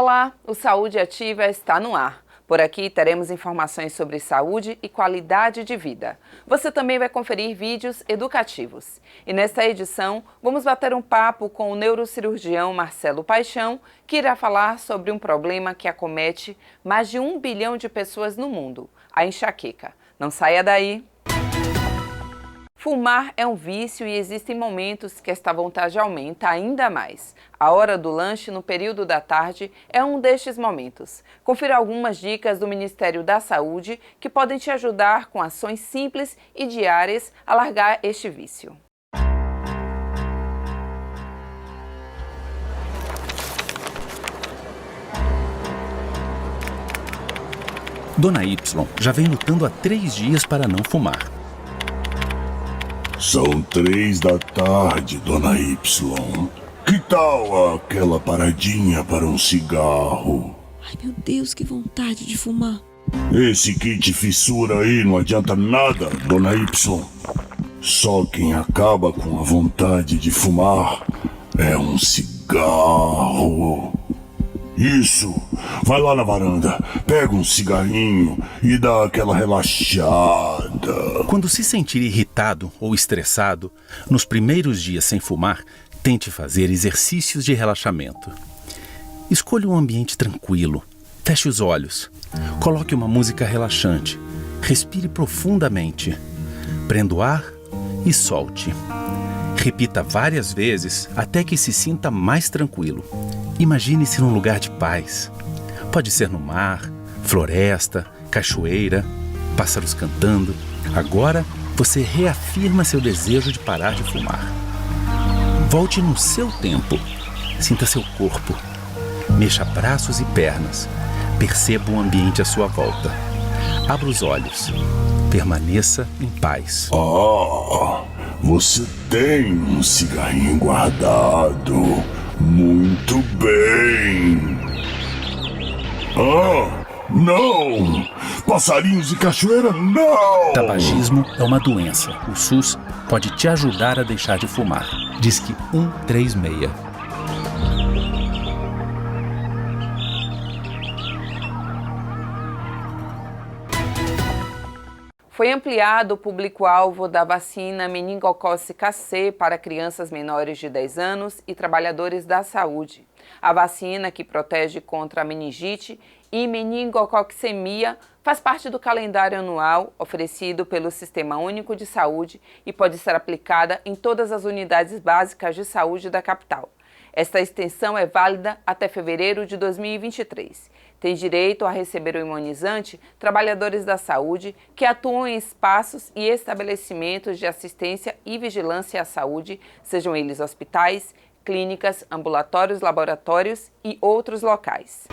Olá, o Saúde Ativa está no ar. Por aqui teremos informações sobre saúde e qualidade de vida. Você também vai conferir vídeos educativos. E nesta edição, vamos bater um papo com o neurocirurgião Marcelo Paixão, que irá falar sobre um problema que acomete mais de 1 bilhão de pessoas no mundo, a enxaqueca. Não saia daí! Fumar é um vício e existem momentos que esta vontade aumenta ainda mais. A hora do lanche no período da tarde é um destes momentos. Confira algumas dicas do Ministério da Saúde que podem te ajudar com ações simples e diárias a largar este vício. Dona Y já vem lutando há 3 dias para não fumar. São 3 da tarde, Dona Y. Que tal aquela paradinha para um cigarro? Ai, meu Deus, que vontade de fumar. Esse kit fissura aí não adianta nada, Dona Y. Só quem acaba com a vontade de fumar é um cigarro. Isso! Vai lá na varanda, pega um cigarrinho e dá aquela relaxada. Quando se sentir irritado ou estressado, nos primeiros dias sem fumar, tente fazer exercícios de relaxamento. Escolha um ambiente tranquilo, feche os olhos, coloque uma música relaxante, respire profundamente, prenda o ar e solte. Repita várias vezes até que se sinta mais tranquilo. Imagine-se num lugar de paz. Pode ser no mar, floresta, cachoeira, pássaros cantando. Agora você reafirma seu desejo de parar de fumar. Volte no seu tempo. Sinta seu corpo. Mexa braços e pernas. Perceba o ambiente à sua volta. Abra os olhos. Permaneça em paz. Você tem um cigarrinho guardado. Muito bem. Não! Passarinhos e cachoeira, não! Tabagismo é uma doença. O SUS pode te ajudar a deixar de fumar. Disque 136. Foi ampliado o público-alvo da vacina meningocócica C para crianças menores de 10 anos e trabalhadores da saúde. A vacina, que protege contra a meningite e meningococcemia, faz parte do calendário anual oferecido pelo Sistema Único de Saúde e pode ser aplicada em todas as unidades básicas de saúde da capital. Esta extensão é válida até fevereiro de 2023. Tem direito a receber o imunizante trabalhadores da saúde que atuam em espaços e estabelecimentos de assistência e vigilância à saúde, sejam eles hospitais, clínicas, ambulatórios, laboratórios e outros locais.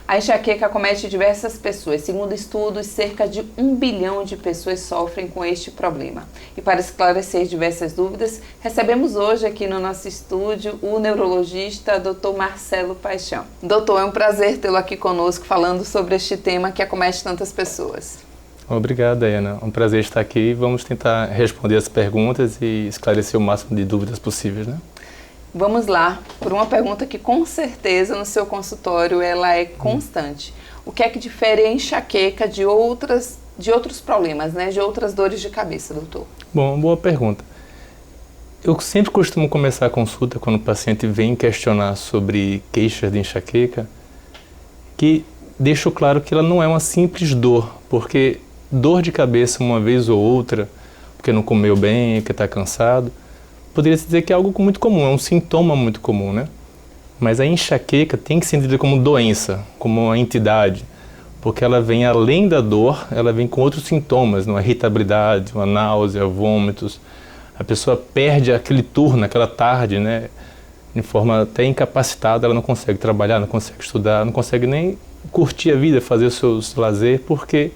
A enxaqueca acomete diversas pessoas. Segundo estudos, cerca de 1 bilhão de pessoas sofrem com este problema. E para esclarecer diversas dúvidas, recebemos hoje aqui no nosso estúdio o neurologista Dr. Marcelo Paixão. Doutor, é um prazer tê-lo aqui conosco falando sobre este tema que acomete tantas pessoas. Obrigado, Ana. É um prazer estar aqui. Vamos tentar responder as perguntas e esclarecer o máximo de dúvidas possíveis, né? Vamos lá, por uma pergunta que com certeza no seu consultório ela é constante. O que é que difere a enxaqueca de outros problemas, né? De outras dores de cabeça, doutor? Bom, boa pergunta. Eu sempre costumo começar a consulta quando o paciente vem questionar sobre queixas de enxaqueca, que deixo claro que ela não é uma simples dor, porque dor de cabeça uma vez ou outra, porque não comeu bem, porque está cansado, poderia-se dizer que é algo muito comum, é um sintoma muito comum, né? Mas a enxaqueca tem que ser entendida como doença, como uma entidade, porque ela vem além da dor, ela vem com outros sintomas, uma irritabilidade, uma náusea, vômitos. A pessoa perde aquele turno, aquela tarde, né? De forma até incapacitada, ela não consegue trabalhar, não consegue estudar, não consegue nem curtir a vida, fazer os seus lazer, porque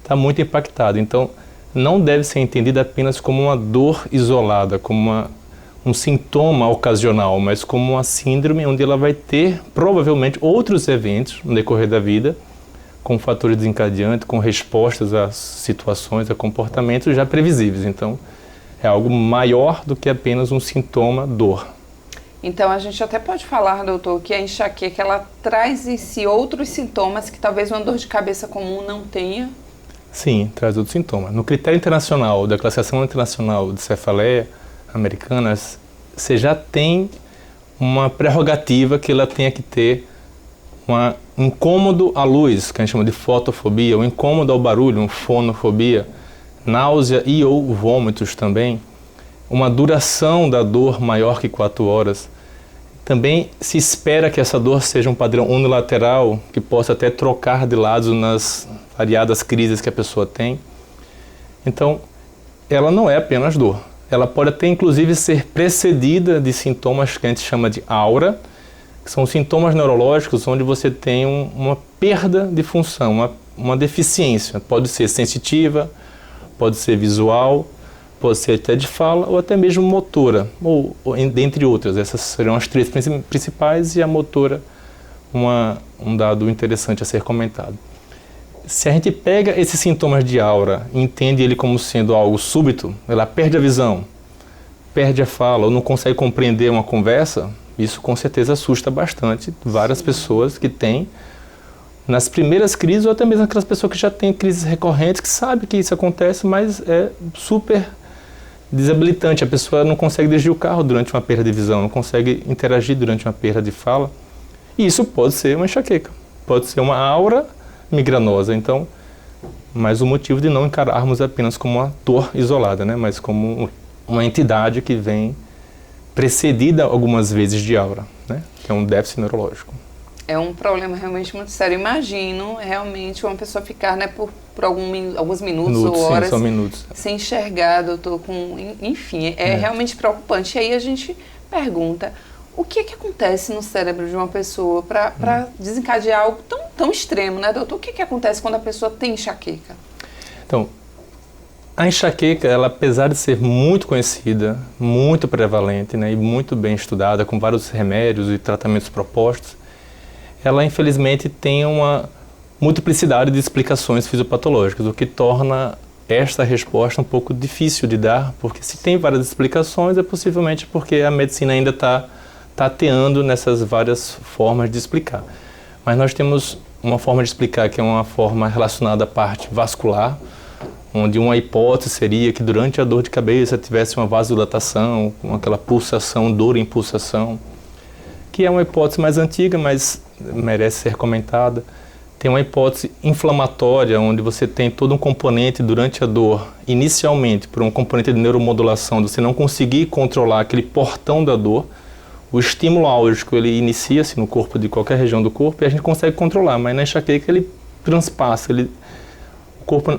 está muito impactada. Então, não deve ser entendida apenas como uma dor isolada, como um sintoma ocasional, mas como uma síndrome onde ela vai ter, provavelmente, outros eventos no decorrer da vida, com fatores desencadeantes, com respostas a situações, a comportamentos já previsíveis. Então, é algo maior do que apenas um sintoma dor. Então, a gente até pode falar, doutor, que a enxaqueca, ela traz em si outros sintomas que talvez uma dor de cabeça comum não tenha? Sim, traz outros sintomas. No critério internacional, da classificação internacional de cefaleia americana, você já tem uma prerrogativa que ela tenha que ter um incômodo à luz, que a gente chama de fotofobia, ou incômodo ao barulho, fonofobia, náusea e ou vômitos também, uma duração da dor maior que 4 horas. Também se espera que essa dor seja um padrão unilateral, que possa até trocar de lado nas variadas crises que a pessoa tem. Então, ela não é apenas dor. Ela pode até, inclusive, ser precedida de sintomas que a gente chama de aura, que são sintomas neurológicos onde você tem uma perda de função, uma deficiência. Pode ser sensitiva, pode ser visual, pode ser até de fala ou até mesmo motora, ou dentre outras. Essas serão as 3 principais e a motora, um dado interessante a ser comentado. Se a gente pega esses sintomas de aura e entende ele como sendo algo súbito, ela perde a visão, perde a fala ou não consegue compreender uma conversa, isso com certeza assusta bastante várias pessoas que têm nas primeiras crises ou até mesmo aquelas pessoas que já têm crises recorrentes, que sabem que isso acontece, mas é super desabilitante. A pessoa não consegue dirigir o carro durante uma perda de visão, não consegue interagir durante uma perda de fala. E isso pode ser uma enxaqueca, pode ser uma aura migranosa. Então, mais um motivo de não encararmos apenas como uma dor isolada, né? Mas como uma entidade que vem precedida algumas vezes de aura, né? Que é um déficit neurológico. É um problema realmente muito sério. Imagino realmente uma pessoa ficar, né, por alguns minutos ou horas, sim, são minutos, sem enxergar, doutor, enfim, é realmente preocupante. E aí a gente pergunta, o que acontece no cérebro de uma pessoa para desencadear algo tão extremo, né, doutor? O que acontece quando a pessoa tem enxaqueca? Então, a enxaqueca, ela, apesar de ser muito conhecida, muito prevalente, né, e muito bem estudada, com vários remédios e tratamentos propostos, ela infelizmente tem uma multiplicidade de explicações fisiopatológicas, o que torna esta resposta um pouco difícil de dar, porque se tem várias explicações é possivelmente porque a medicina ainda está tateando nessas várias formas de explicar. Mas nós temos uma forma de explicar que é uma forma relacionada à parte vascular, onde uma hipótese seria que durante a dor de cabeça tivesse uma vasodilatação, com aquela pulsação, dor em pulsação, que é uma hipótese mais antiga, mas merece ser comentada. Tem uma hipótese inflamatória, onde você tem todo um componente durante a dor, inicialmente por um componente de neuromodulação, de você não conseguir controlar aquele portão da dor. O estímulo álgico, ele inicia-se no corpo, de qualquer região do corpo, e a gente consegue controlar, mas na enxaqueca ele transpassa,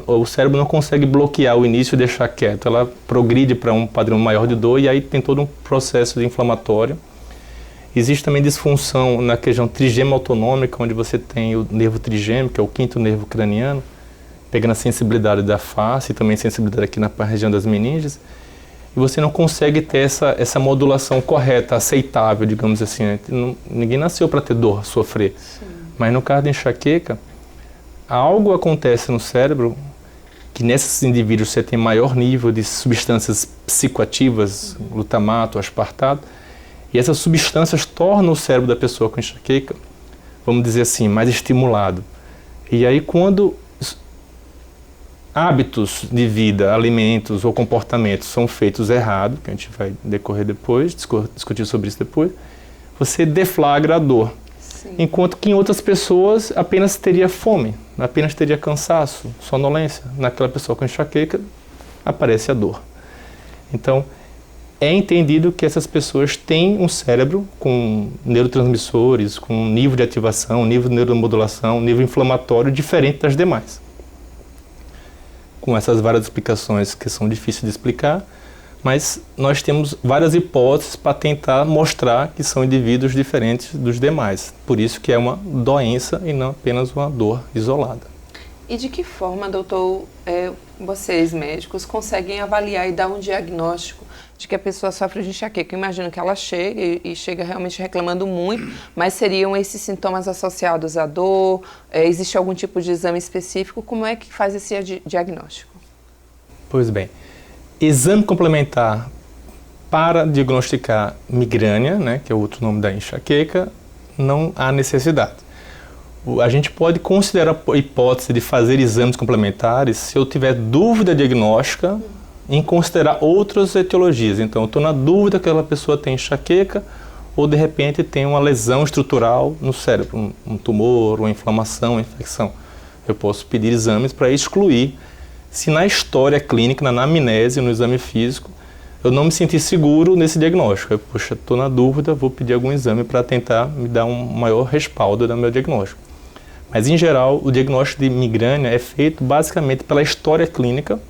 o cérebro não consegue bloquear o início e deixar quieto, ela progride para um padrão maior de dor e aí tem todo um processo de inflamatório. Existe também disfunção na região trigêmea autonômica, onde você tem o nervo trigêmeo, que é o 5º nervo craniano, pegando a sensibilidade da face e também sensibilidade aqui na região das meninges, e você não consegue ter essa modulação correta, aceitável, digamos assim. Ninguém nasceu para ter dor, sofrer. Sim. Mas no caso da enxaqueca, algo acontece no cérebro que nesses indivíduos você tem maior nível de substâncias psicoativas, glutamato, aspartato, e essas substâncias tornam o cérebro da pessoa com enxaqueca, vamos dizer assim, mais estimulado. E aí quando hábitos de vida, alimentos ou comportamentos são feitos errados, que a gente vai decorrer depois, discutir sobre isso depois, você deflagra a dor. Sim. Enquanto que em outras pessoas apenas teria fome, apenas teria cansaço, sonolência. Naquela pessoa com enxaqueca aparece a dor. Então, é entendido que essas pessoas têm um cérebro com neurotransmissores, com um nível de ativação, um nível de neuromodulação, um nível inflamatório diferente das demais. Com essas várias explicações que são difíceis de explicar, mas nós temos várias hipóteses para tentar mostrar que são indivíduos diferentes dos demais. Por isso que é uma doença e não apenas uma dor isolada. E de que forma, doutor, vocês médicos conseguem avaliar e dar um diagnóstico de que a pessoa sofre de enxaqueca? Eu imagino que ela chega e chega realmente reclamando muito, mas seriam esses sintomas associados à dor? Existe algum tipo de exame específico? Como é que faz esse diagnóstico? Pois bem, exame complementar para diagnosticar migrânia, né, que é outro nome da enxaqueca, não há necessidade. A gente pode considerar a hipótese de fazer exames complementares se eu tiver dúvida diagnóstica em considerar outras etiologias. Então, eu estou na dúvida que aquela pessoa tem enxaqueca ou, de repente, tem uma lesão estrutural no cérebro, um tumor, uma inflamação, uma infecção. Eu posso pedir exames para excluir se na história clínica, na anamnese, no exame físico, eu não me senti seguro nesse diagnóstico. Poxa, estou na dúvida, vou pedir algum exame para tentar me dar um maior respaldo no meu diagnóstico. Mas, em geral, o diagnóstico de migrânia é feito basicamente pela história clínica,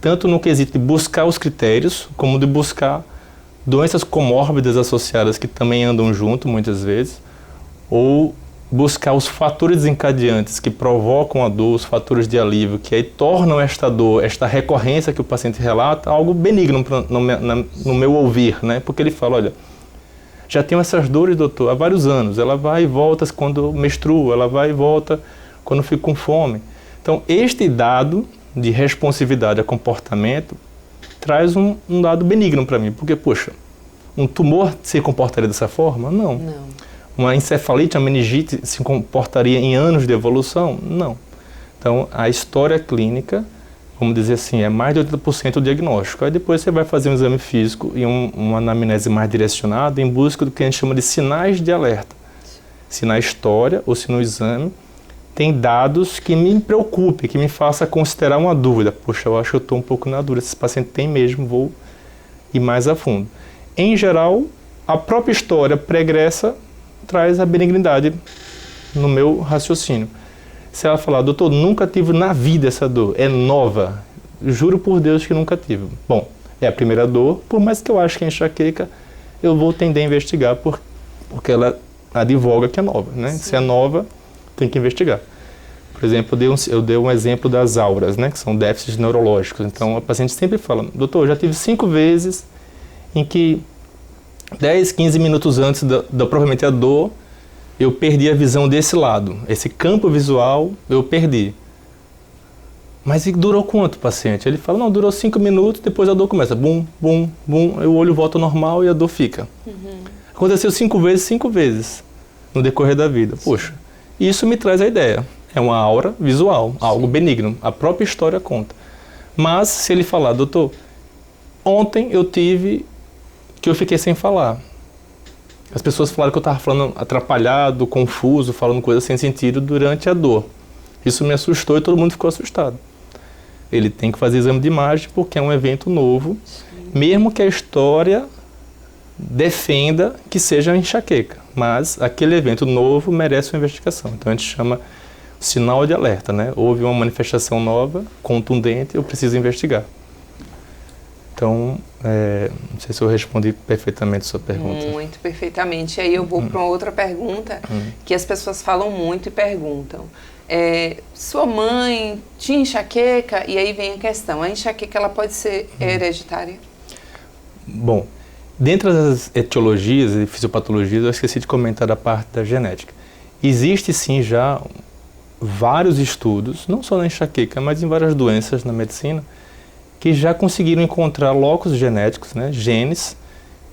tanto no quesito de buscar os critérios, como de buscar doenças comórbidas associadas que também andam junto, muitas vezes, ou buscar os fatores desencadeantes que provocam a dor, os fatores de alívio, que aí tornam esta dor, esta recorrência que o paciente relata, algo benigno no meu ouvir, né? Porque ele fala, olha, já tenho essas dores, doutor, há vários anos, ela vai e volta quando menstruo, ela vai e volta quando fico com fome. Então, este dado de responsividade a comportamento traz um dado benigno para mim, porque, poxa, um tumor se comportaria dessa forma? Não. Uma encefalite, uma meningite se comportaria em anos de evolução? Não. Então, a história clínica, vamos dizer assim, é mais de 80% do diagnóstico. Aí depois você vai fazer um exame físico e uma anamnese mais direcionada em busca do que a gente chama de sinais de alerta. Se na história ou se no exame tem dados que me preocupem, que me faça considerar uma dúvida. Poxa, eu acho que eu estou um pouco na dúvida, esse paciente tem mesmo, vou ir mais a fundo. Em geral, a própria história pregressa traz a benignidade no meu raciocínio. Se ela falar, doutor, nunca tive na vida essa dor, é nova, juro por Deus que nunca tive. Bom, é a primeira dor, por mais que eu ache que é enxaqueca, eu vou tender a investigar porque ela advoga que é nova, né? Se é nova, tem que investigar. Por exemplo, eu dei um exemplo das auras, né, que são déficits neurológicos. Então, a paciente sempre fala, doutor, eu já tive 5 vezes em que 10, 15 minutos antes da propriamente a dor, eu perdi a visão desse lado. Esse campo visual eu perdi. Mas e durou quanto, paciente? Ele fala, não, durou 5 minutos, depois a dor começa. Bum, bum, bum, o olho volta ao normal e a dor fica. Aconteceu 5 vezes no decorrer da vida. Poxa, isso me traz a ideia. É uma aura visual, algo benigno. A própria história conta. Mas se ele falar, doutor, ontem eu tive que eu fiquei sem falar. As pessoas falaram que eu estava falando atrapalhado, confuso, falando coisas sem sentido durante a dor. Isso me assustou e todo mundo ficou assustado. Ele tem que fazer exame de imagem porque é um evento novo, mesmo que a história defenda que seja enxaqueca. Mas aquele evento novo merece uma investigação. Então a gente chama sinal de alerta, né? Houve uma manifestação nova, contundente, eu preciso investigar. Então, não sei se eu respondi perfeitamente a sua pergunta. Muito perfeitamente. Aí eu vou para uma outra pergunta que as pessoas falam muito e perguntam. Sua mãe tinha enxaqueca? E aí vem a questão, a enxaqueca ela pode ser hereditária? Bom, dentre as etiologias e fisiopatologias, eu esqueci de comentar a parte da genética. Existe sim já vários estudos, não só na enxaqueca, mas em várias doenças na medicina, que já conseguiram encontrar locos genéticos, né, genes,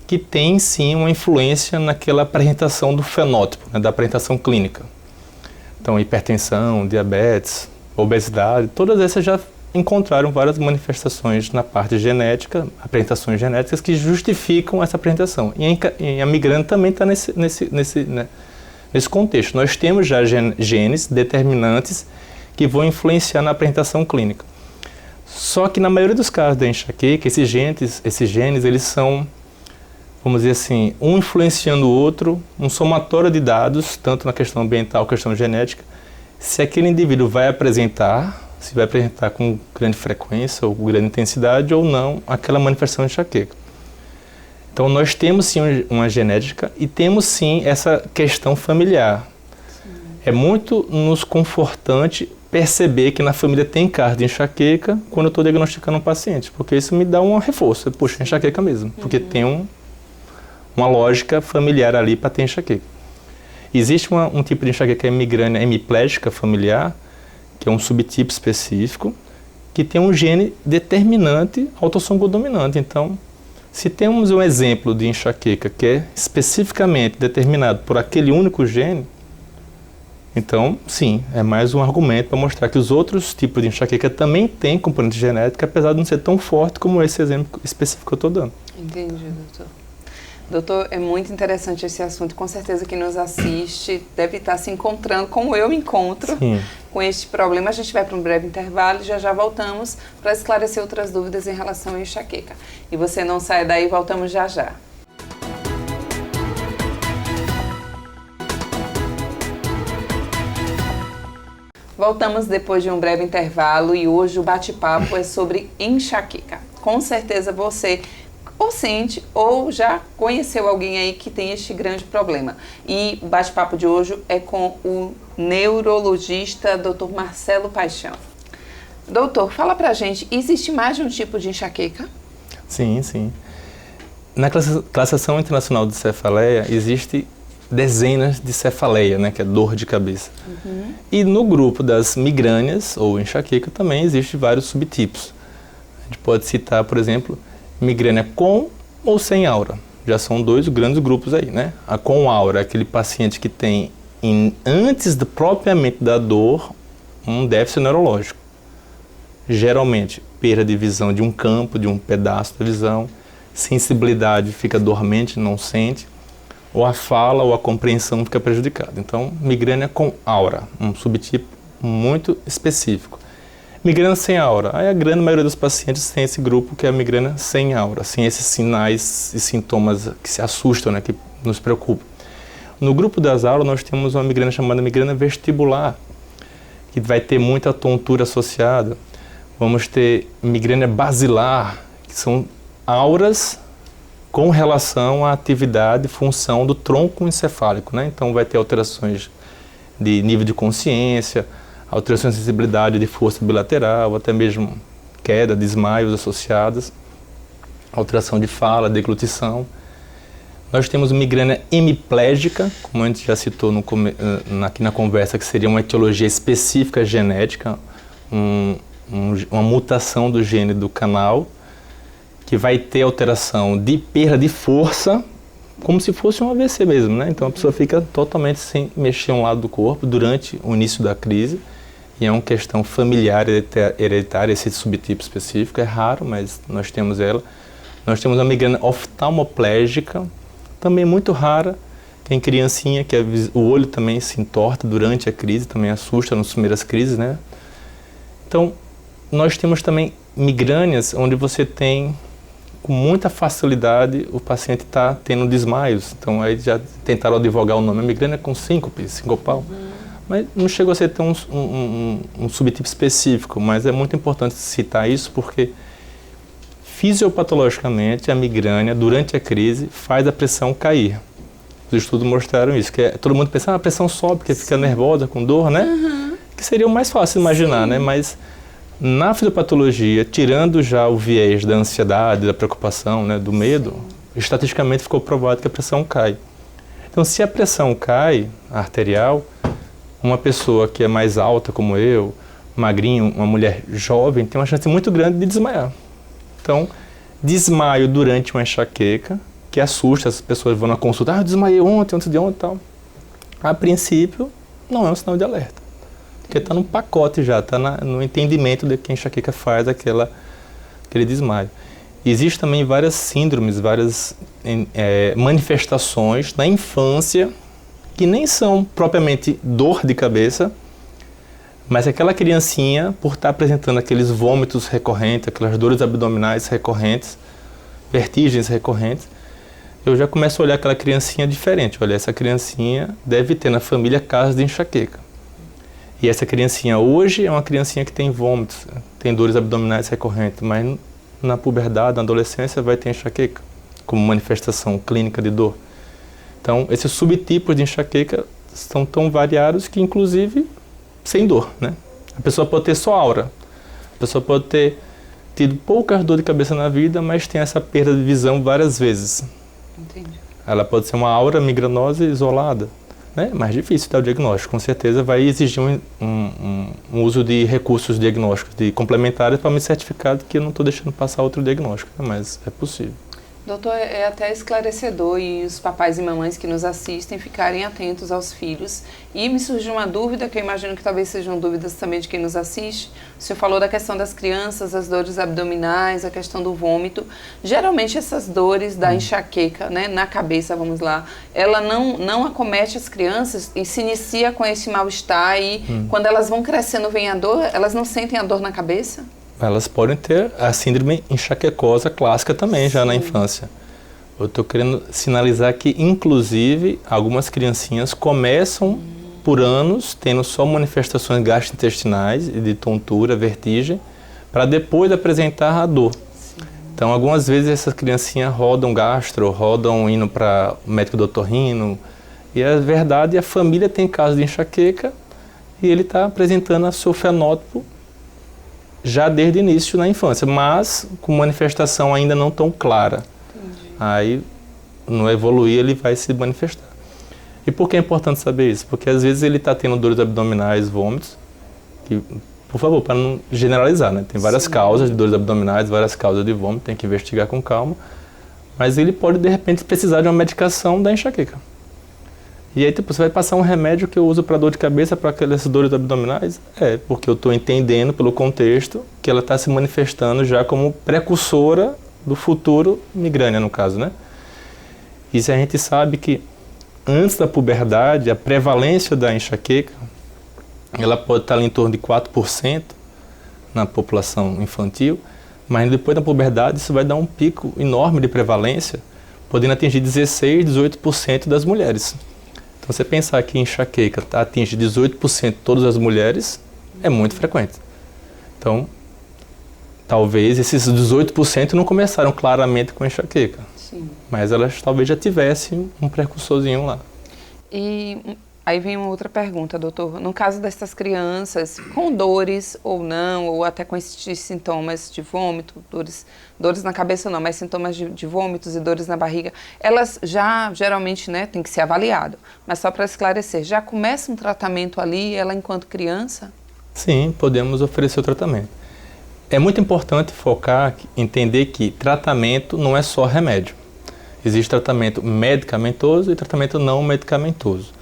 que têm sim uma influência naquela apresentação do fenótipo, né, da apresentação clínica. Então, hipertensão, diabetes, obesidade, todas essas já encontraram várias manifestações na parte genética, apresentações genéticas que justificam essa apresentação. E a migrânia também está nesse contexto. Nós temos já genes determinantes que vão influenciar na apresentação clínica. Só que na maioria dos casos da enxaqueca, esses genes eles são, vamos dizer assim, um influenciando o outro, um somatório de dados, tanto na questão ambiental, questão genética, se aquele indivíduo vai apresentar, se vai apresentar com grande frequência ou com grande intensidade ou não, aquela manifestação de enxaqueca. Então nós temos sim uma genética e temos sim essa questão familiar. Sim. É muito nos confortante perceber que na família tem caso de enxaqueca quando eu estou diagnosticando um paciente, porque isso me dá um reforço. Poxa, é enxaqueca mesmo, porque tem uma lógica familiar ali para ter enxaqueca. Existe um tipo de enxaqueca migrânia hemiplégica familiar, que é um subtipo específico, que tem um gene determinante autossomo dominante. Então, Se temos um exemplo de enxaqueca que é especificamente determinado por aquele único gene, então, sim, é mais um argumento para mostrar que os outros tipos de enxaqueca também têm componente genético, apesar de não ser tão forte como esse exemplo específico que eu estou dando. Entendi, doutor. Doutor, é muito interessante esse assunto. Com certeza quem nos assiste deve estar se encontrando, como eu me encontro, Sim. com este problema. A gente vai para um breve intervalo e já voltamos para esclarecer outras dúvidas em relação à enxaqueca. E você não sai daí, voltamos já. Voltamos depois de um breve intervalo e hoje o bate-papo é sobre enxaqueca. Com certeza você ou sente ou já conheceu alguém aí que tem este grande problema. E o bate-papo de hoje é com o neurologista Dr. Marcelo Paixão. Doutor, fala pra gente, existe mais de um tipo de enxaqueca? Sim, sim. Na classificação internacional de cefaleia existe dezenas de cefaleia, né, que é dor de cabeça. E no grupo das migrâneas ou enxaqueca também existem vários subtipos. A gente pode citar, por exemplo, migrânia com ou sem aura. Já são dois grandes grupos aí, né? A com aura é aquele paciente que tem, antes propriamente da dor, um déficit neurológico. Geralmente, perda de visão de um campo, de um pedaço da visão, sensibilidade fica dormente, não sente, ou a fala ou a compreensão fica prejudicada. Então, migrânia com aura, um subtipo muito específico. Migrânia sem aura. Aí a grande maioria dos pacientes tem esse grupo que é a migrânia sem aura, sem esses sinais e sintomas que se assustam, né, que nos preocupam. No grupo das auras nós temos uma migrânia chamada migrânia vestibular, que vai ter muita tontura associada. Vamos ter migrânia basilar, que são auras com relação à atividade e função do tronco encefálico, né? Então vai ter alterações de nível de consciência, alterações de sensibilidade, de força bilateral, até mesmo queda, desmaios associados, alteração de fala, deglutição. Nós temos migrânia hemiplégica, como a gente já citou aqui na conversa, que seria uma etiologia específica genética, uma mutação do gene do canal, que vai ter alteração de perda de força, como se fosse um AVC mesmo, né? Então a pessoa fica totalmente sem mexer um lado do corpo durante o início da crise, e é uma questão familiar hereditária, esse subtipo específico, é raro, mas nós temos ela. Nós temos a migrânia oftalmoplégica, também muito rara, tem criancinha que o olho também se entorta durante a crise, também assusta nas primeiras crises, né? Então, nós temos também migrânias onde você tem, com muita facilidade, o paciente está tendo desmaios. Então, aí já tentaram advogar o nome, migrânia com síncope, sincopal. Mas não chegou a ser tão um subtipo específico, mas é muito importante citar isso porque fisiopatologicamente a migrânia durante a crise faz a pressão cair. Os estudos mostraram isso, que todo mundo pensa, a pressão sobe porque fica nervosa, com dor, né? Que seria o mais fácil de imaginar, né? Mas na fisiopatologia, tirando já o viés da ansiedade, da preocupação, né, do medo, estatisticamente ficou provado que a pressão cai. Então, se a pressão cai, a arterial, uma pessoa que é mais alta como eu, magrinho, uma mulher jovem, tem uma chance muito grande de desmaiar. Então, desmaio durante uma enxaqueca, que assusta, as pessoas vão na consulta, eu desmaiei ontem, antes de ontem e tal. A princípio, não é um sinal de alerta. Porque está no pacote já, está no entendimento de que a enxaqueca faz aquele desmaio. Existem também várias síndromes, várias manifestações na infância que nem são propriamente dor de cabeça, mas aquela criancinha, por estar apresentando aqueles vômitos recorrentes, aquelas dores abdominais recorrentes, vertigens recorrentes, eu já começo a olhar aquela criancinha diferente. Olha, essa criancinha deve ter na família casos de enxaqueca. E essa criancinha hoje é uma criancinha que tem vômitos, tem dores abdominais recorrentes, mas na puberdade, na adolescência, vai ter enxaqueca, como manifestação clínica de dor. Então, esses subtipos de enxaqueca são tão variados que, inclusive, sem dor, né? A pessoa pode ter só aura, a pessoa pode ter tido poucas dores de cabeça na vida, mas tem essa perda de visão várias vezes. Entendi. Ela pode ser uma aura migranosa isolada, né? Mais difícil dar o diagnóstico, com certeza vai exigir um uso de recursos diagnósticos, de complementares para me certificar que eu não estou deixando passar outro diagnóstico, né? Mas é possível. Doutor, é até esclarecedor e os papais e mamães que nos assistem ficarem atentos aos filhos. E me surgiu uma dúvida, que eu imagino que talvez sejam dúvidas também de quem nos assiste. O senhor falou da questão das crianças, as dores abdominais, a questão do vômito. Geralmente essas dores da enxaqueca, né, na cabeça, vamos lá, ela não acomete as crianças e se inicia com esse mal-estar e quando elas vão crescendo vem a dor, elas não sentem a dor na cabeça? Elas podem ter a síndrome enxaquecosa clássica também, já na infância. Eu estou querendo sinalizar que, inclusive, algumas criancinhas começam por anos tendo só manifestações gastrointestinais e de tontura, vertigem, para depois apresentar a dor. Então, algumas vezes essas criancinhas rodam gastro, rodam indo para o médico do otorrino, e a verdade, a família tem caso de enxaqueca e ele está apresentando o seu fenótipo já desde o início na infância, mas com manifestação ainda não tão clara. Entendi. Aí, no evoluir, ele vai se manifestar. E por que é importante saber isso? Porque às vezes ele está tendo dores abdominais, vômitos, que, por favor, para não generalizar, né? Tem várias causas de dores abdominais, várias causas de vômito, tem que investigar com calma, mas ele pode, de repente, precisar de uma medicação da enxaqueca. E aí, tipo, você vai passar um remédio que eu uso para dor de cabeça, para aquelas dores abdominais? É, porque eu estou entendendo pelo contexto que ela está se manifestando já como precursora do futuro migrânia, no caso, né? E se a gente sabe que antes da puberdade, a prevalência da enxaqueca, ela pode estar ali em torno de 4% na população infantil, mas depois da puberdade isso vai dar um pico enorme de prevalência, podendo atingir 16%, 18% das mulheres. Então, você pensar que enxaqueca atinge 18% de todas as mulheres, é muito frequente. Então, talvez esses 18% não começaram claramente com enxaqueca. Sim. Mas elas talvez já tivessem um precursorzinho lá. E aí vem uma outra pergunta, doutor. No caso dessas crianças, com dores ou não, ou até com esses sintomas de vômito, dores na cabeça não, mas sintomas de vômitos e dores na barriga, elas já geralmente, né, tem que ser avaliado. Mas só para esclarecer, já começa um tratamento ali, ela enquanto criança? Sim, podemos oferecer o tratamento. É muito importante focar, entender que tratamento não é só remédio. Existe tratamento medicamentoso e tratamento não medicamentoso.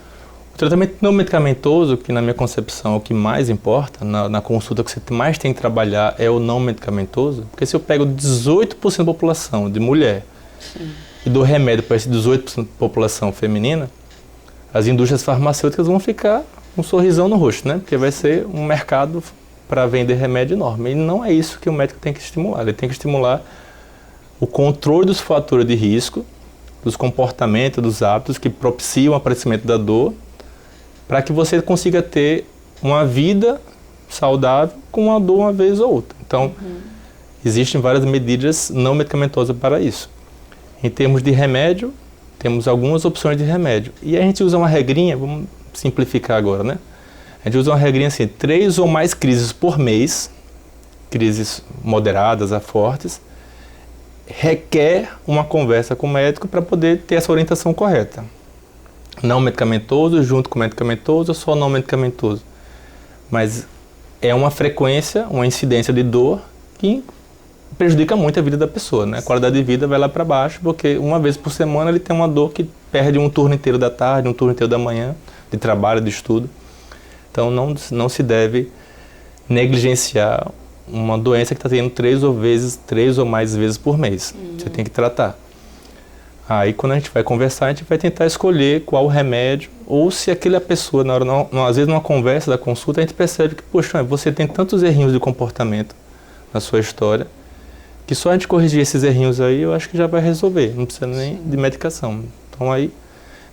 O tratamento não medicamentoso, que na minha concepção é o que mais importa, na consulta que você mais tem que trabalhar é o não medicamentoso, porque se eu pego 18% da população de mulher e dou remédio para esse 18% da população feminina, as indústrias farmacêuticas vão ficar com um sorrisão no rosto, né? Porque vai ser um mercado para vender remédio enorme. E não é isso que o médico tem que estimular. Ele tem que estimular o controle dos fatores de risco, dos comportamentos, dos hábitos que propiciam o aparecimento da dor, para que você consiga ter uma vida saudável com uma dor uma vez ou outra. Então, existem várias medidas não medicamentosas para isso. Em termos de remédio, temos algumas opções de remédio. E a gente usa uma regrinha, vamos simplificar agora, né? A gente usa uma regrinha assim, 3 ou mais crises por mês, crises moderadas a fortes, requer uma conversa com o médico para poder ter essa orientação correta. Não medicamentoso, junto com medicamentoso, ou só não medicamentoso. Mas é uma frequência, uma incidência de dor que prejudica muito a vida da pessoa, né? A qualidade de vida vai lá para baixo, porque uma vez por semana ele tem uma dor que perde um turno inteiro da tarde, um turno inteiro da manhã, de trabalho, de estudo. Então não se deve negligenciar uma doença que está tendo 3 ou mais vezes por mês. Você tem que tratar. Aí quando a gente vai conversar, a gente vai tentar escolher qual o remédio, ou se aquela pessoa, na hora, às vezes numa conversa da consulta, a gente percebe que, poxa, você tem tantos errinhos de comportamento na sua história, que só a gente corrigir esses errinhos aí, eu acho que já vai resolver, não precisa nem de medicação. Então aí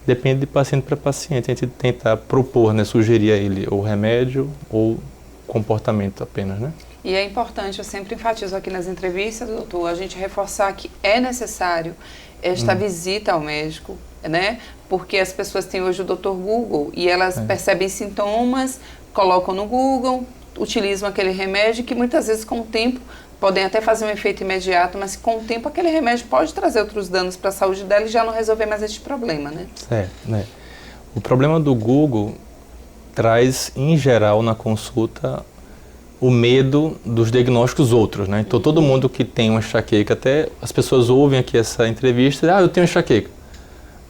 depende de paciente para paciente, a gente tentar propor, né, sugerir a ele ou remédio ou comportamento apenas, né? E é importante, eu sempre enfatizo aqui nas entrevistas, doutor, a gente reforçar que é necessário esta visita ao médico, né? Porque as pessoas têm hoje o Dr. Google e elas percebem sintomas, colocam no Google, utilizam aquele remédio que muitas vezes com o tempo podem até fazer um efeito imediato, mas com o tempo aquele remédio pode trazer outros danos para a saúde dela e já não resolver mais este problema, né? Certo, né? O problema do Google traz, em geral, na consulta, o medo dos diagnósticos outros, né? Então todo mundo que tem uma enxaqueca, até as pessoas ouvem aqui essa entrevista, eu tenho enxaqueca.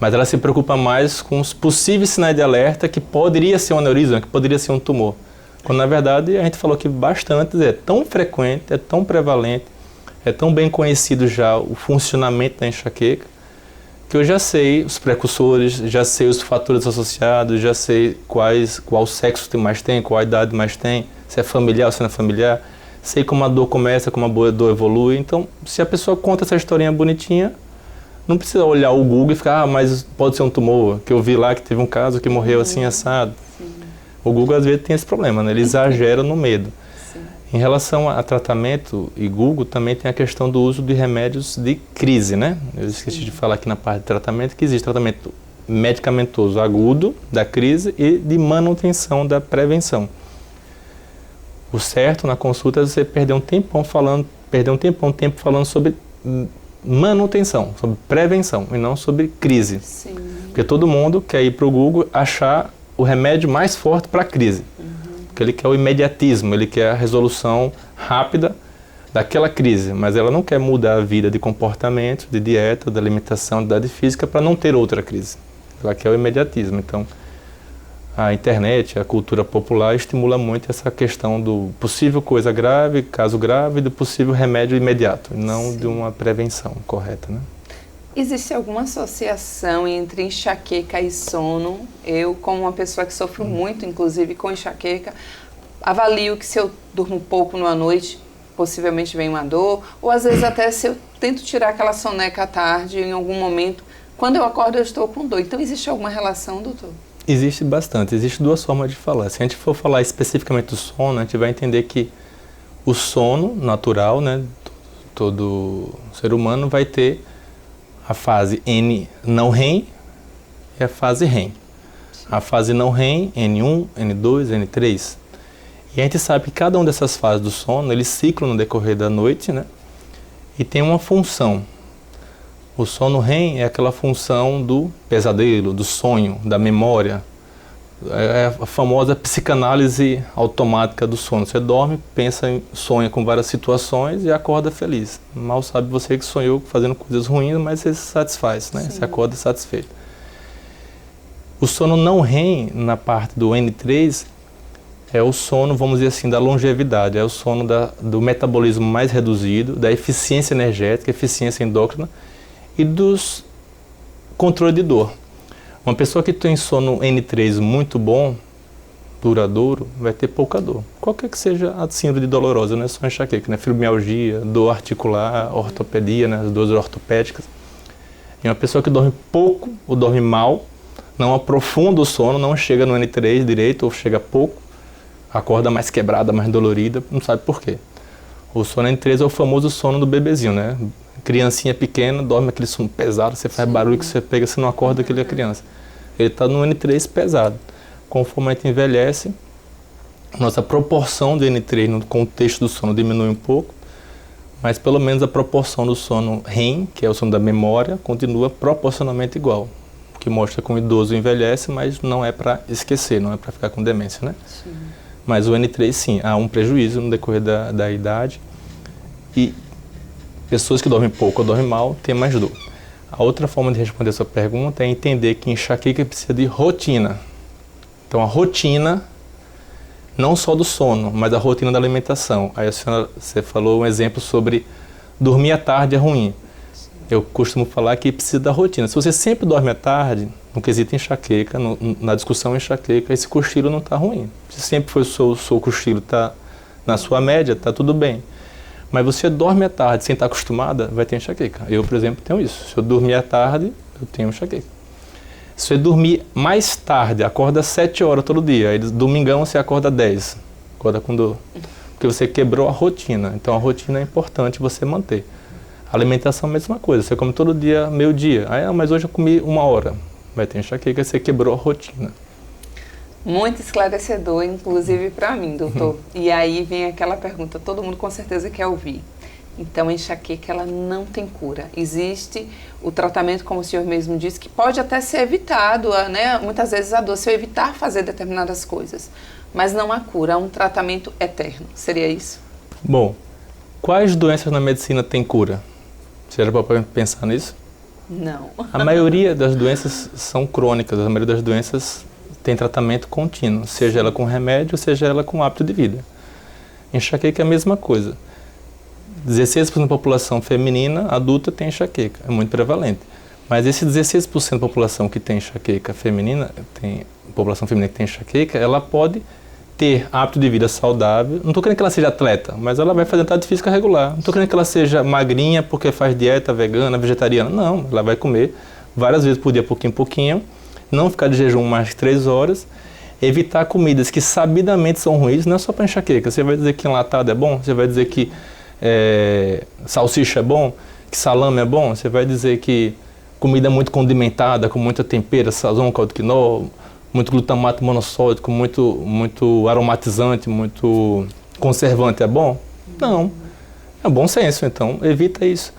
Mas ela se preocupa mais com os possíveis sinais de alerta que poderia ser um aneurisma, que poderia ser um tumor. Quando na verdade a gente falou que bastante, é tão frequente, é tão prevalente, é tão bem conhecido já o funcionamento da enxaqueca, que eu já sei os precursores, já sei os fatores associados, já sei qual sexo mais tem, qual a idade mais tem, se é familiar ou se não é familiar, sei como a dor começa, como a dor evolui. Então, se a pessoa conta essa historinha bonitinha, não precisa olhar o Google e ficar, mas pode ser um tumor, que eu vi lá que teve um caso que morreu assim assado. Sim. O Google às vezes tem esse problema, né? Ele exagera no medo. Sim. Em relação a tratamento e Google, também tem a questão do uso de remédios de crise, né? Eu esqueci de falar aqui na parte de tratamento que existe tratamento medicamentoso agudo da crise e de manutenção da prevenção. O certo na consulta é você perder um tempo falando sobre manutenção, sobre prevenção e não sobre crise. Sim. Porque todo mundo quer ir para o Google achar o remédio mais forte para a crise. Porque ele quer o imediatismo, ele quer a resolução rápida daquela crise, mas ela não quer mudar a vida de comportamento, de dieta, de alimentação, de idade física para não ter outra crise. Ela quer o imediatismo. Então, a internet, a cultura popular estimula muito essa questão do possível coisa grave, caso grave, e do possível remédio imediato, não de uma prevenção correta, né? Existe alguma associação entre enxaqueca e sono? Eu, como uma pessoa que sofro muito, inclusive com enxaqueca, avalio que se eu durmo pouco numa noite, possivelmente vem uma dor, ou às vezes até se eu tento tirar aquela soneca à tarde, em algum momento, quando eu acordo eu estou com dor. Então existe alguma relação, doutor? Existe bastante. Existem duas formas de falar. Se a gente for falar especificamente do sono, a gente vai entender que o sono natural, né, todo ser humano vai ter a fase N não REM e a fase REM. A fase não REM, N1, N2, N3. E a gente sabe que cada uma dessas fases do sono, eles ciclam no decorrer da noite, né, e tem uma função. O sono REM é aquela função do pesadelo, do sonho, da memória. É a famosa psicanálise automática do sono. Você dorme, sonha com várias situações e acorda feliz. Mal sabe você que sonhou fazendo coisas ruins, mas você se satisfaz, né? Você acorda satisfeito. O sono não REM, na parte do N3, é o sono, vamos dizer assim, da longevidade. É o sono do metabolismo mais reduzido, da eficiência energética, eficiência endócrina, e dos controle de dor. Uma pessoa que tem sono N3 muito bom, duradouro, vai ter pouca dor. Qualquer que seja a síndrome dolorosa, não é só enxaqueca, né? Fibromialgia, dor articular, ortopedia, né? As dores ortopédicas. E uma pessoa que dorme pouco ou dorme mal, não aprofunda o sono, não chega no N3 direito ou chega pouco, acorda mais quebrada, mais dolorida, não sabe por quê. O sono N3 é o famoso sono do bebezinho, né? Criancinha pequena, dorme aquele sono pesado, você faz barulho que você pega, você não acorda aquela criança. Ele está no N3 pesado. Conforme a gente envelhece, nossa proporção de N3 no contexto do sono diminui um pouco, mas pelo menos a proporção do sono REM, que é o sono da memória, continua proporcionalmente igual. O que mostra que o idoso envelhece, mas não é para esquecer, não é para ficar com demência, né? Sim. Mas o N3 sim, há um prejuízo no decorrer da idade. E pessoas que dormem pouco ou dormem mal têm mais dor. A outra forma de responder a sua pergunta é entender que enxaqueca precisa de rotina. Então a rotina, não só do sono, mas a rotina da alimentação. Aí a senhora, você falou um exemplo sobre dormir à tarde é ruim. Eu costumo falar que precisa da rotina. Se você sempre dorme à tarde, no quesito enxaqueca, na discussão enxaqueca, esse cochilo não está ruim. Se sempre foi o seu cochilo está na sua média, está tudo bem. Mas você dorme à tarde sem estar acostumada, vai ter enxaqueca. Eu, por exemplo, tenho isso. Se eu dormir à tarde, eu tenho enxaqueca. Se você dormir mais tarde, acorda às 7 horas todo dia, aí domingão você acorda às 10, acorda com dor. Porque você quebrou a rotina. Então a rotina é importante você manter. A alimentação é a mesma coisa. Você come todo dia, meio-dia. Aí, mas hoje eu comi 1 hora. Vai ter enxaqueca, você quebrou a rotina. Muito esclarecedor, inclusive para mim, doutor. E aí vem aquela pergunta, todo mundo com certeza quer ouvir. Então, a enxaqueca, ela não tem cura. Existe o tratamento, como o senhor mesmo disse, que pode até ser evitado, né? Muitas vezes a dor, se eu evitar fazer determinadas coisas. mas não há cura, há um tratamento eterno. Seria isso? Bom, quais doenças na medicina têm cura? Você já pode pensar nisso? Não. A maioria das doenças são crônicas, a maioria das doenças tem tratamento contínuo, seja ela com remédio, seja ela com hábito de vida. Enxaqueca é a mesma coisa. 16% da população feminina adulta tem enxaqueca, é muito prevalente. Mas esse 16% da população que tem enxaqueca feminina, população feminina que tem enxaqueca, ela pode ter hábito de vida saudável. Não estou querendo que ela seja atleta, mas ela vai fazer atividade física regular. Não estou querendo que ela seja magrinha porque faz dieta vegana, vegetariana. Não, ela vai comer várias vezes por dia, pouquinho em pouquinho. Não ficar de jejum mais de 3 horas. Evitar comidas que sabidamente são ruins, não é só para enxaqueca. Você vai dizer que enlatado é bom? Você vai dizer que salsicha é bom? Que salame é bom? Você vai dizer que comida muito condimentada, com muita tempera, sazon, caldo quinol, muito glutamato monossódico, muito aromatizante, muito conservante, é bom? Não. É bom senso, então evita isso.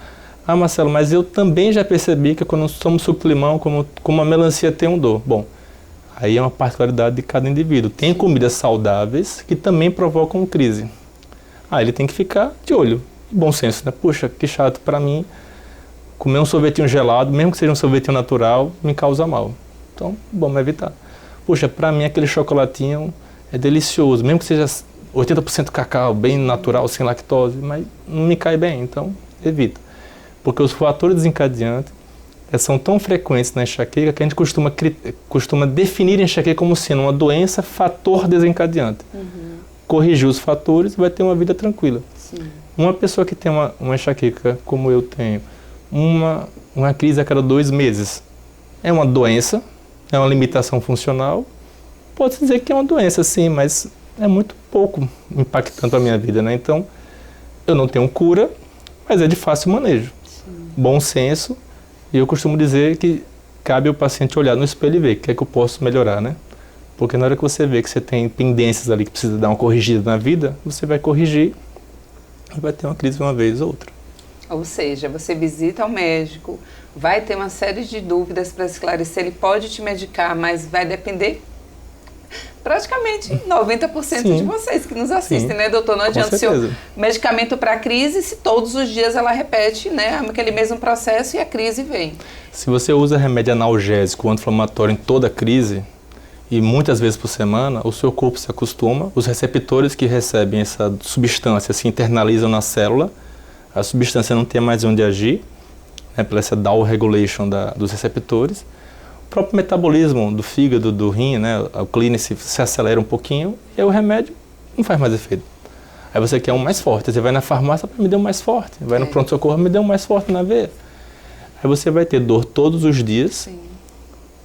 Ah, Marcelo, mas eu também já percebi que quando somos suco de limão, como a melancia tem um dor. Bom, aí é uma particularidade de cada indivíduo. Tem comidas saudáveis que também provocam crise. Ah, ele tem que ficar de olho. Bom senso, né? Puxa, que chato para mim. Comer um sorvetinho gelado, mesmo que seja um sorvetinho natural, me causa mal. Então, vamos evitar. Puxa, para mim aquele chocolatinho é delicioso, mesmo que seja 80% cacau, bem natural, sem lactose, mas não me cai bem, então evita. Porque os fatores desencadeantes são tão frequentes na enxaqueca que a gente costuma definir a enxaqueca como sendo uma doença fator desencadeante. Corrigir os fatores, vai ter uma vida tranquila. Sim. Uma pessoa que tem uma enxaqueca como eu tenho, uma crise a cada 2 meses, é uma doença, é uma limitação funcional, pode-se dizer que é uma doença, sim, mas é muito pouco impactante a minha vida, né? Então, eu não tenho cura, mas é de fácil manejo. Sim. Bom senso, e eu costumo dizer que cabe ao paciente olhar no espelho e ver o que é que eu posso melhorar, né? Porque na hora que você vê que você tem pendências ali que precisa dar uma corrigida na vida, você vai corrigir e vai ter uma crise uma vez ou outra. Ou seja, você visita o médico, vai ter uma série de dúvidas para esclarecer, ele pode te medicar, mas vai depender praticamente 90% Sim. de vocês que nos assistem, Sim. né, doutor? Não adianta o seu medicamento para a crise se todos os dias ela repete, né, aquele mesmo processo e a crise vem. Se você usa remédio analgésico ou anti-inflamatório em toda crise, e muitas vezes por semana, o seu corpo se acostuma, os receptores que recebem essa substância se internalizam na célula, a substância não tem mais onde agir, né, pela essa down regulation dos receptores. O próprio metabolismo do fígado, do rim, né, o clínice se acelera um pouquinho e aí o remédio não faz mais efeito. Aí você quer um mais forte, você vai na farmácia para me dar um mais forte, vai no pronto-socorro me dá um mais forte na veia. Aí você vai ter dor todos os dias. Sim.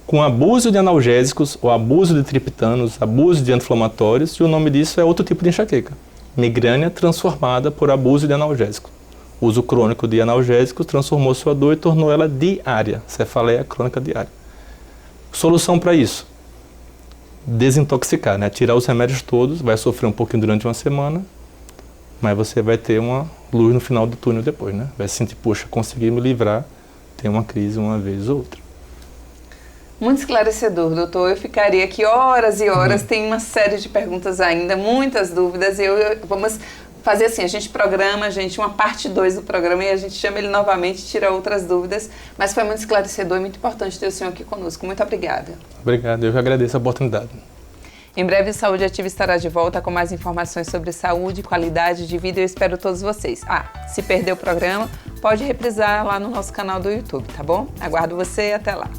Com abuso de analgésicos, ou abuso de triptanos, abuso de anti-inflamatórios, e o nome disso é outro tipo de enxaqueca. Migrânia transformada por abuso de analgésicos. O uso crônico de analgésicos transformou sua dor e tornou ela diária, cefaleia crônica diária. Solução para isso? Desintoxicar, né? Tirar os remédios todos, vai sofrer um pouquinho durante uma semana, mas você vai ter uma luz no final do túnel depois, né? Vai sentir, poxa, consegui me livrar, tem uma crise uma vez ou outra. Muito esclarecedor, doutor. Eu ficaria aqui horas e horas, tem uma série de perguntas ainda, muitas dúvidas. Vamos fazer assim, a gente programa, uma parte 2 do programa e a gente chama ele novamente, tira outras dúvidas. Mas foi muito esclarecedor e muito importante ter o senhor aqui conosco. Muito obrigada. Obrigado, eu que agradeço a oportunidade. Em breve, o Saúde Ativa estará de volta com mais informações sobre saúde e qualidade de vida. Eu espero todos vocês. Se perdeu o programa, pode reprisar lá no nosso canal do YouTube, tá bom? Aguardo você e até lá.